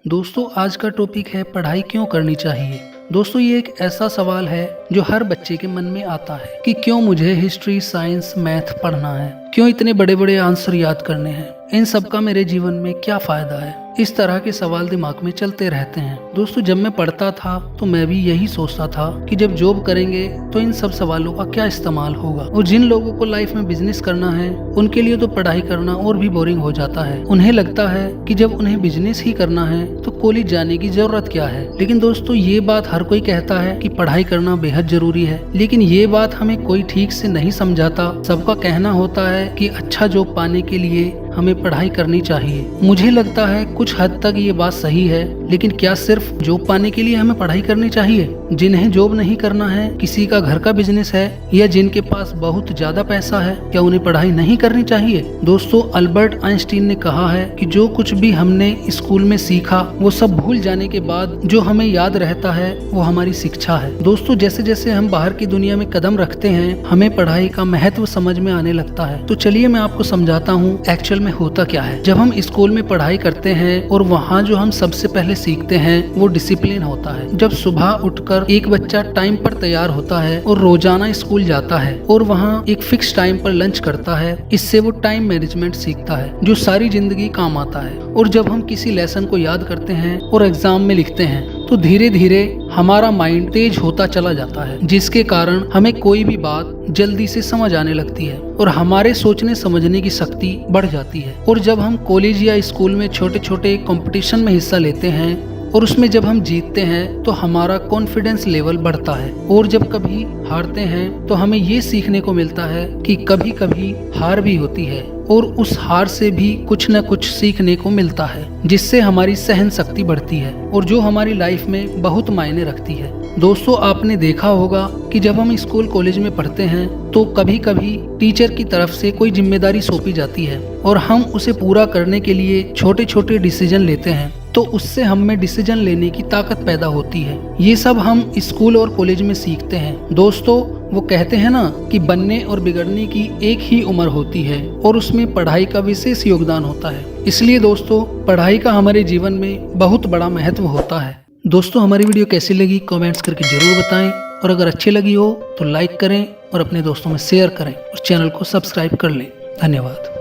दोस्तों आज का टॉपिक है पढ़ाई क्यों करनी चाहिए। दोस्तों ये एक ऐसा सवाल है जो हर बच्चे के मन में आता है कि क्यों मुझे हिस्ट्री, साइंस, मैथ पढ़ना है, क्यों इतने बड़े बड़े आंसर याद करने हैं, इन सब का मेरे जीवन में क्या फायदा है। इस तरह के सवाल दिमाग में चलते रहते हैं। दोस्तों जब मैं पढ़ता था तो मैं भी यही सोचता था कि जब जॉब करेंगे तो इन सब सवालों का क्या इस्तेमाल होगा। और जिन लोगों को लाइफ में बिजनेस करना है उनके लिए तो पढ़ाई करना और भी बोरिंग हो जाता है। उन्हें लगता है कि जब उन्हें बिजनेस ही करना है तो कॉलेज जाने की जरूरत क्या है। लेकिन दोस्तों ये बात हर कोई कहता है कि पढ़ाई करना बेहद जरूरी है, लेकिन ये बात हमें कोई ठीक से नहीं समझाता। सबका कहना होता है कि अच्छा जॉब पाने के लिए हमें पढ़ाई करनी चाहिए। मुझे लगता है कुछ हद तक ये बात सही है, लेकिन क्या सिर्फ जॉब पाने के लिए हमें पढ़ाई करनी चाहिए? जिन्हें जॉब नहीं करना है, किसी का घर का बिजनेस है या जिनके पास बहुत ज्यादा पैसा है, क्या उन्हें पढ़ाई नहीं करनी चाहिए? दोस्तों अल्बर्ट आइंस्टीन ने कहा है कि जो कुछ भी हमने स्कूल में सीखा वो सब भूल जाने के बाद जो हमें याद रहता है वो हमारी शिक्षा है। दोस्तों जैसे जैसे हम बाहर की दुनिया में कदम रखते हैं हमें पढ़ाई का महत्व समझ में आने लगता है। तो चलिए मैं आपको समझाता हूँ एक्चुअल में होता क्या है। जब हम स्कूल में पढ़ाई करते हैं और वहाँ जो हम सबसे पहले सीखते हैं वो डिसिप्लिन होता है। जब सुबह उठकर एक बच्चा टाइम पर तैयार होता है और रोजाना स्कूल जाता है और वहाँ एक फिक्स टाइम पर लंच करता है, इससे वो टाइम मैनेजमेंट सीखता है जो सारी जिंदगी काम आता है। और जब हम किसी लेसन को याद करते हैं और एग्जाम में लिखते हैं तो धीरे धीरे हमारा माइंड तेज होता चला जाता है, जिसके कारण हमें कोई भी बात जल्दी से समझ आने लगती है और हमारे सोचने समझने की शक्ति बढ़ जाती है। और जब हम कॉलेज या स्कूल में छोटे छोटे कंपटीशन में हिस्सा लेते हैं और उसमें जब हम जीतते हैं तो हमारा कॉन्फिडेंस लेवल बढ़ता है। और जब कभी हारते हैं तो हमें ये सीखने को मिलता है कि कभी कभी हार भी होती है और उस हार से भी कुछ न कुछ सीखने को मिलता है, जिससे हमारी सहन शक्ति बढ़ती है और जो हमारी लाइफ में बहुत मायने रखती है। दोस्तों आपने देखा होगा कि जब हम स्कूल कॉलेज में पढ़ते हैं तो कभी कभी टीचर की तरफ से कोई जिम्मेदारी सौंपी जाती है और हम उसे पूरा करने के लिए छोटे छोटे डिसीजन लेते हैं, तो उससे हम में डिसीजन लेने की ताकत पैदा होती है। ये सब हम स्कूल और कॉलेज में सीखते हैं। दोस्तों वो कहते हैं ना कि बनने और बिगड़ने की एक ही उम्र होती है और उसमें पढ़ाई का विशेष योगदान होता है। इसलिए दोस्तों पढ़ाई का हमारे जीवन में बहुत बड़ा महत्व होता है। दोस्तों हमारी वीडियो कैसी लगी कमेंट्स करके जरूर बताएं, और अगर अच्छी लगी हो तो लाइक करें और अपने दोस्तों में शेयर करें और चैनल को सब्सक्राइब कर लें। धन्यवाद।